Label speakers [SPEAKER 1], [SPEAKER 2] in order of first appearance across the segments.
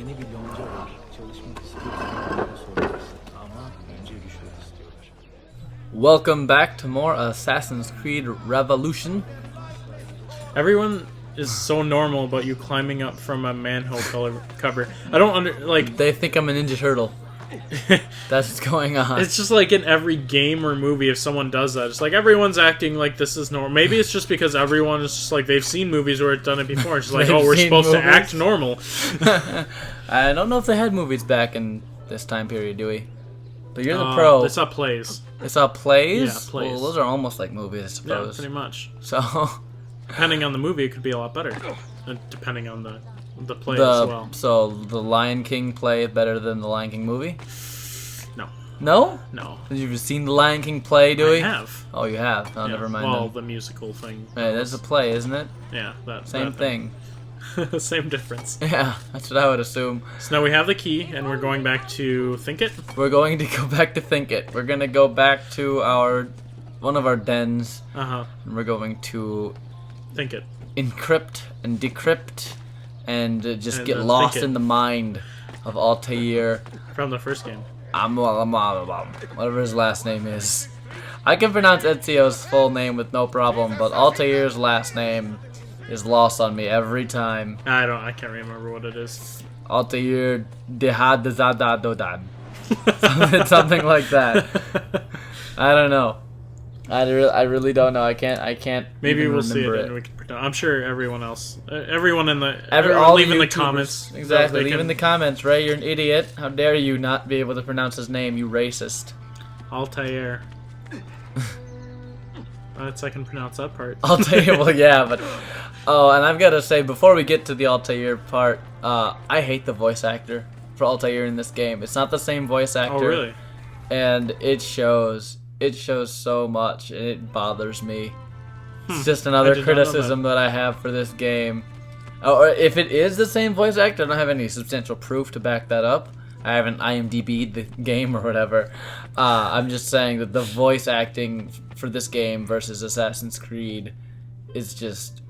[SPEAKER 1] Yeni bir yonca var. Çalışmak istiyorsan bana soracaksın. Ama önce rüşvet istiyorlar.
[SPEAKER 2] Welcome back to more Assassin's Creed Revolution.
[SPEAKER 3] Everyone is so normal about you climbing up from a manhole cover. I don't like.
[SPEAKER 2] They think I'm a Ninja Turtle. That's what's going on.
[SPEAKER 3] It's just like in every game or movie, if someone does that, it's like everyone's acting like this is normal. Maybe it's just because everyone is just like they've seen movies where it's done it before. It's just like, oh, we're supposed to act normal.
[SPEAKER 2] I don't know if they had movies back in this time period, do we? But you're the pro.
[SPEAKER 3] It's not plays.
[SPEAKER 2] It's all plays?
[SPEAKER 3] Yeah, plays.
[SPEAKER 2] Well, those are almost like movies, I suppose.
[SPEAKER 3] Yeah, pretty much.
[SPEAKER 2] So,
[SPEAKER 3] depending on the movie, it could be a lot better. Depending on the play as well.
[SPEAKER 2] So, the Lion King play better than the Lion King movie?
[SPEAKER 3] No.
[SPEAKER 2] No?
[SPEAKER 3] No.
[SPEAKER 2] Have you seen the Lion King play, Dewey?
[SPEAKER 3] I have.
[SPEAKER 2] Oh, you have? Oh,
[SPEAKER 3] Yeah,
[SPEAKER 2] never mind
[SPEAKER 3] well,
[SPEAKER 2] then.
[SPEAKER 3] the musical thing.
[SPEAKER 2] Hey, that's a play, isn't it?
[SPEAKER 3] Yeah, that
[SPEAKER 2] Same thing.
[SPEAKER 3] Same difference.
[SPEAKER 2] Yeah, that's what I would assume.
[SPEAKER 3] So now we have the key, and we're going back to Think It.
[SPEAKER 2] We're going to go back to Think It. We're going to go back to one of our dens.
[SPEAKER 3] Uh-huh.
[SPEAKER 2] And we're going to
[SPEAKER 3] Think It.
[SPEAKER 2] encrypt and decrypt and just
[SPEAKER 3] And
[SPEAKER 2] get
[SPEAKER 3] then
[SPEAKER 2] lost
[SPEAKER 3] Think It.
[SPEAKER 2] in the mind of Altair.
[SPEAKER 3] From the first game.
[SPEAKER 2] Whatever his last name is. I can pronounce Ezio's full name with no problem, but Altair's last name is lost on me every time.
[SPEAKER 3] I can't remember what it is.
[SPEAKER 2] Altair Dehadazadadodan. Something like that. I don't know. I really don't know. I can't.
[SPEAKER 3] Maybe
[SPEAKER 2] even
[SPEAKER 3] we'll see it
[SPEAKER 2] remember
[SPEAKER 3] and we can pretend. I'm sure everyone else, everyone in the,
[SPEAKER 2] all
[SPEAKER 3] leave in the
[SPEAKER 2] YouTubers.
[SPEAKER 3] comments.
[SPEAKER 2] Exactly. Leave in the comments, Ray. You're an idiot. How dare you not be able to pronounce his name, you racist.
[SPEAKER 3] Altair. I can pronounce that part.
[SPEAKER 2] Altair. Well, yeah, but and I've got to say before we get to the Altair part, I hate the voice actor for Altair in this game. It's not the same voice actor.
[SPEAKER 3] Oh, really?
[SPEAKER 2] And it shows. It shows so much, and it bothers me. It's just another criticism that I have for this game. Or if it is the same voice actor, I don't have any substantial proof to back that up. I haven't IMDb'd the game or whatever. I'm just saying that the voice acting for this game versus Assassin's Creed is just...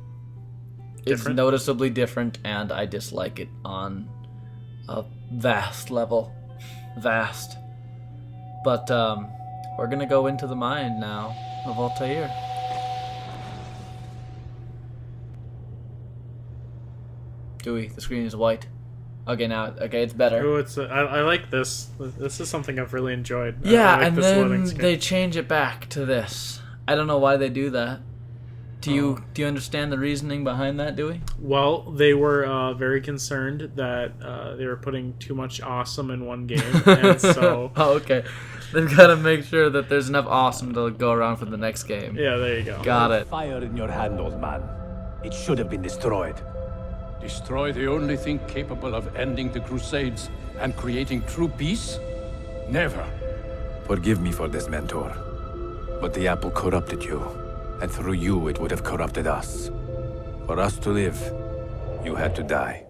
[SPEAKER 2] It's noticeably different, and I dislike it on a vast level. Vast. But, we're gonna go into the mind now of Altair. Dewey, the screen is white. Okay, it's better.
[SPEAKER 3] Oh, I like this. This is something I've really enjoyed.
[SPEAKER 2] Yeah,
[SPEAKER 3] I like
[SPEAKER 2] and
[SPEAKER 3] this loading
[SPEAKER 2] then
[SPEAKER 3] screen.
[SPEAKER 2] they change it back to this. I don't know why they do that. Do you understand the reasoning behind that, Dewey?
[SPEAKER 3] Well, they were very concerned that they were putting too much awesome in one game, and so...
[SPEAKER 2] Oh, okay. They've got to make sure that there's enough awesome to go around for the next game.
[SPEAKER 3] Yeah, there you go.
[SPEAKER 2] Got it.
[SPEAKER 4] Fire in your hand, old man. It should have been destroyed.
[SPEAKER 5] Destroy the only thing capable of ending the Crusades and creating true peace? Never.
[SPEAKER 4] Forgive me for this, Mentor. But the apple corrupted you, and through you it would have corrupted us. For us to live, you had to die.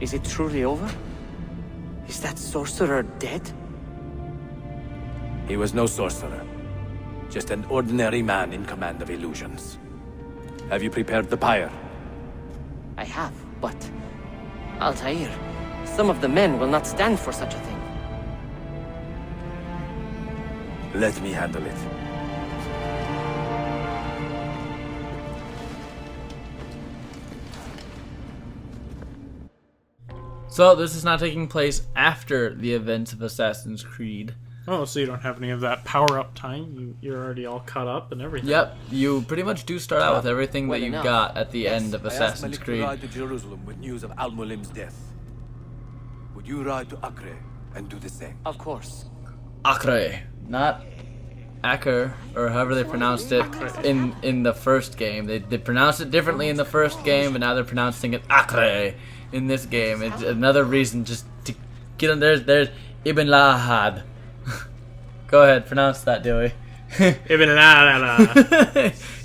[SPEAKER 6] Is it truly over? Is that sorcerer dead?
[SPEAKER 4] He was no sorcerer. Just an ordinary man in command of illusions. Have you prepared the pyre?
[SPEAKER 6] I have, but... Altair, some of the men will not stand for such a thing.
[SPEAKER 4] Let me handle it.
[SPEAKER 2] So this is not taking place after the events of Assassin's Creed.
[SPEAKER 3] Oh, so you don't have any of that power-up time? You're already all caught up and everything.
[SPEAKER 2] Yep, you pretty much do start out with everything that you got at the end of Assassin's Creed.
[SPEAKER 4] I asked Malik to ride to Jerusalem with news of Al-Mulim's death. Would you ride to Acre and do the same?
[SPEAKER 6] Of course.
[SPEAKER 2] Acre, not Acre, or however they pronounced it in the first game. They pronounced it differently in the first game, but now they're pronouncing it Acre in this game. It's another reason just to get on. There's Ibn Lahad. Go ahead, pronounce that, Dewey.
[SPEAKER 3] Ibn la.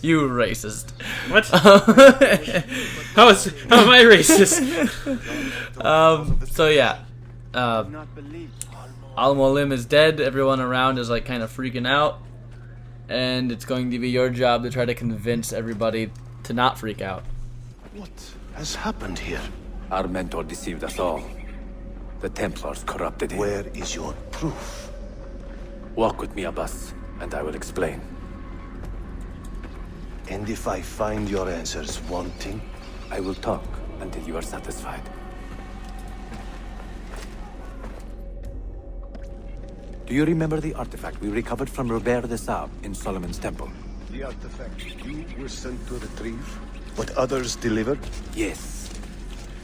[SPEAKER 2] You racist.
[SPEAKER 3] What? How am I racist?
[SPEAKER 2] So yeah, Al-Mulim is dead. Everyone around is like kind of freaking out, and it's going to be your job to try to convince everybody to not freak out.
[SPEAKER 7] What has happened here?
[SPEAKER 4] Our mentor deceived us all. The Templars corrupted him.
[SPEAKER 7] Where is your proof?
[SPEAKER 4] Walk with me, Abbas, and I will explain.
[SPEAKER 7] And if I find your answers wanting?
[SPEAKER 4] I will talk until you are satisfied. Do you remember the artifact we recovered from Robert de Sable in Solomon's temple?
[SPEAKER 7] The artifact you were sent to retrieve? What others delivered?
[SPEAKER 4] Yes.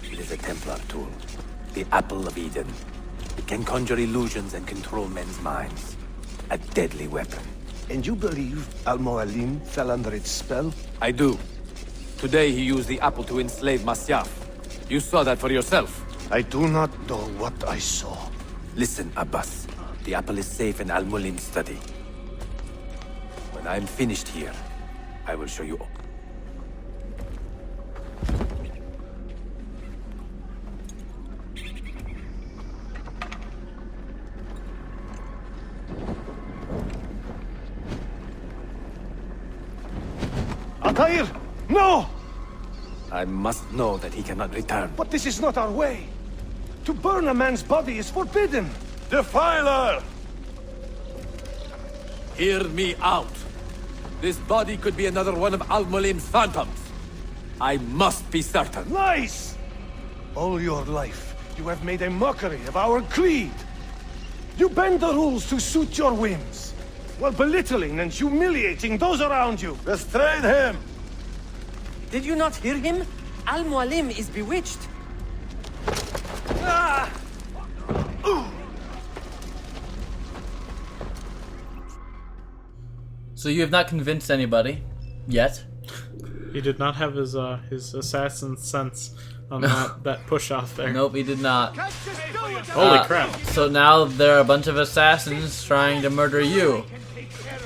[SPEAKER 4] It is a Templar tool. The Apple of Eden. It can conjure illusions and control men's minds. A deadly weapon.
[SPEAKER 7] And you believe Al-Mualim fell under its spell?
[SPEAKER 4] I do. Today he used the apple to enslave Masyaf. You saw that for yourself.
[SPEAKER 7] I do not know what I saw.
[SPEAKER 4] Listen, Abbas. The apple is safe in Al-Mulim's study. When I'm finished here, I will show you all.
[SPEAKER 7] Altair! No!
[SPEAKER 4] I must know that he cannot return.
[SPEAKER 7] But this is not our way. To burn a man's body is forbidden. Defiler!
[SPEAKER 4] Hear me out. This body could be another one of Al-Mulim's phantoms. I must be certain.
[SPEAKER 7] Lies! All your life, you have made a mockery of our creed. You bend the rules to suit your whims, while belittling and humiliating those around you. Restrain him!
[SPEAKER 6] Did you not hear him? Al-Mualim is bewitched.
[SPEAKER 7] Ah!
[SPEAKER 2] So you have not convinced anybody yet.
[SPEAKER 3] He did not have his assassin sense on that push off there.
[SPEAKER 2] Nope, he did not.
[SPEAKER 3] Holy crap.
[SPEAKER 2] So now there are a bunch of assassins trying to murder you.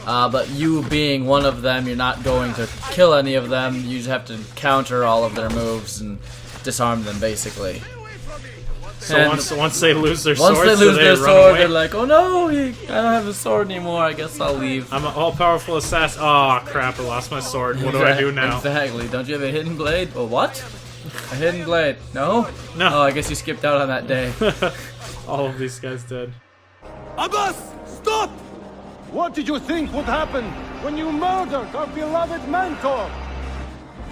[SPEAKER 2] But you being one of them, you're not going to kill any of them. You just have to counter all of their moves and disarm them, basically.
[SPEAKER 3] So
[SPEAKER 2] And
[SPEAKER 3] once they lose their
[SPEAKER 2] once
[SPEAKER 3] swords,
[SPEAKER 2] they lose their
[SPEAKER 3] run
[SPEAKER 2] sword,
[SPEAKER 3] away?
[SPEAKER 2] they're like, oh no, I don't have a sword anymore, I guess I'll leave.
[SPEAKER 3] I'm an all-powerful assassin. Oh crap! I lost my sword. What do I do now?
[SPEAKER 2] Exactly. Don't you have a hidden blade? Well, what? A hidden blade? No?
[SPEAKER 3] No.
[SPEAKER 2] Oh, I guess you skipped out on that day.
[SPEAKER 3] All of these guys did.
[SPEAKER 4] Abbas! Stop!
[SPEAKER 7] What did you think would happen when you murdered our beloved mentor?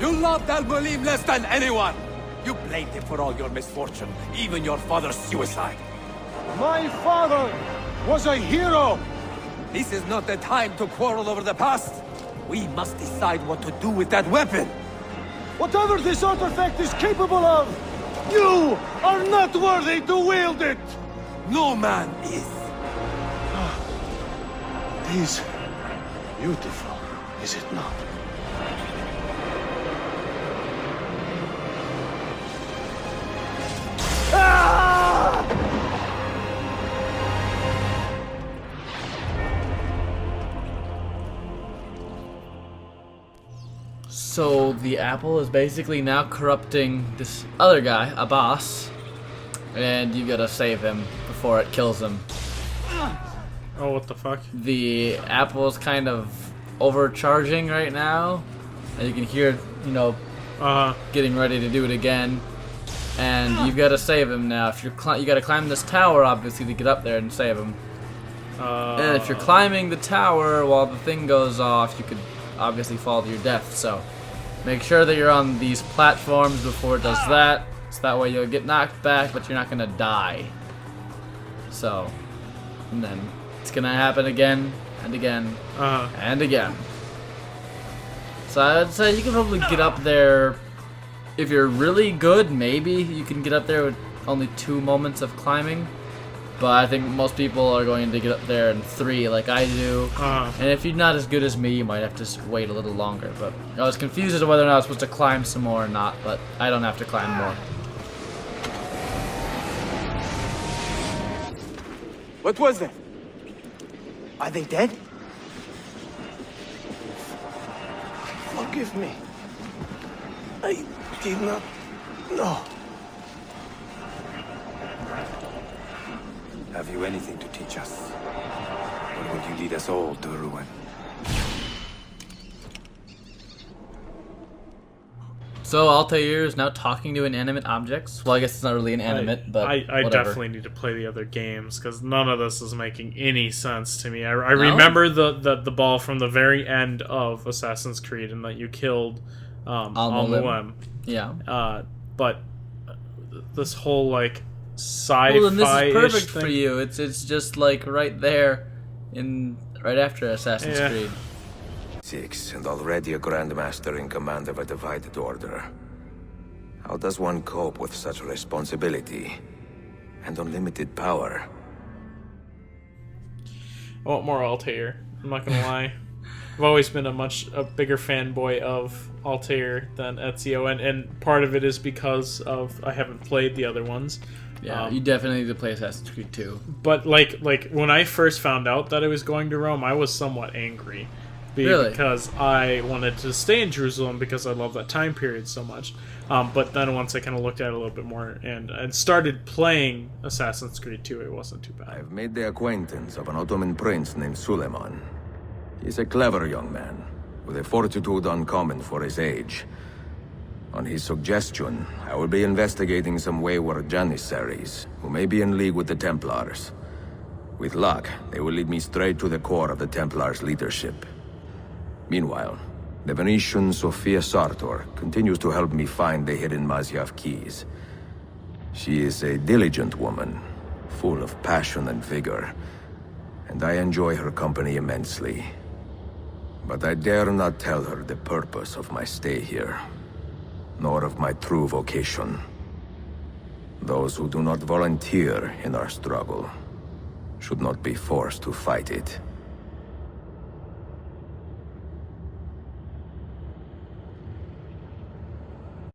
[SPEAKER 4] You loved Al-Mulim less than anyone! You blamed him for all your misfortune, even your father's suicide.
[SPEAKER 7] My father was a hero!
[SPEAKER 4] This is not the time to quarrel over the past. We must decide what to do with that weapon.
[SPEAKER 7] Whatever this artifact is capable of, you are not worthy to wield it!
[SPEAKER 4] No man is.
[SPEAKER 7] It is beautiful, is it not?
[SPEAKER 2] So the apple is basically now corrupting this other guy, Abbas, and you gotta save him before it kills him.
[SPEAKER 3] Oh, what the fuck?
[SPEAKER 2] The apple is kind of overcharging right now, and you can hear, getting ready to do it again. And you've got to save him now. If you gotta climb this tower, obviously, to get up there and save him. And if you're climbing the tower while the thing goes off, you could obviously fall to your death. So make sure that you're on these platforms before it does that. So that way you'll get knocked back, but you're not gonna die. So, and then it's gonna happen again and again and again. So I'd say you can probably get up there. If you're really good, maybe you can get up there with only 2 moments of climbing. But I think most people are going to get up there in 3 like I do. And if you're not as good as me, you might have to wait a little longer. But I was confused as to whether or not I was supposed to climb some more or not, but I don't have to climb more.
[SPEAKER 4] What was that?
[SPEAKER 6] Are they dead?
[SPEAKER 7] Forgive me. I did not know.
[SPEAKER 4] Have you anything to teach us? Or will you lead us all to ruin?
[SPEAKER 2] So Altair is now talking to inanimate objects. Well, I guess it's not really inanimate, but
[SPEAKER 3] I
[SPEAKER 2] whatever.
[SPEAKER 3] definitely need to play the other games because none of this is making any sense to me. I remember the ball from the very end of Assassin's Creed and that you killed Al-Mualim.
[SPEAKER 2] Yeah.
[SPEAKER 3] But this whole like sci-fi
[SPEAKER 2] Well, then this is perfect
[SPEAKER 3] thing.
[SPEAKER 2] for you. It's just like right there, right after Assassin's Creed.
[SPEAKER 8] 6, and already a Grandmaster in command of a divided order. How does one cope with such responsibility and unlimited power?
[SPEAKER 3] I want more Altair. I'm not gonna lie. I've always been a bigger fanboy of Altair than Ezio, and part of it is because of I haven't played the other ones.
[SPEAKER 2] Yeah, you definitely need to play Assassin's Creed 2.
[SPEAKER 3] But like when I first found out that I was going to Rome, I was somewhat angry.
[SPEAKER 2] Really?
[SPEAKER 3] Because I wanted to stay in Jerusalem because I love that time period so much. But then once I kind of looked at it a little bit more and started playing Assassin's Creed 2, it wasn't too bad.
[SPEAKER 8] I've made the acquaintance of an Ottoman prince named Suleiman. He's a clever young man, with a fortitude uncommon for his age. On his suggestion, I will be investigating some wayward Janissaries, who may be in league with the Templars. With luck, they will lead me straight to the core of the Templars' leadership. Meanwhile, the Venetian Sofia Sartor continues to help me find the hidden Masyaf keys. She is a diligent woman, full of passion and vigor, and I enjoy her company immensely. But I dare not tell her the purpose of my stay here, nor of my true vocation. Those who do not volunteer in our struggle should not be forced to fight it.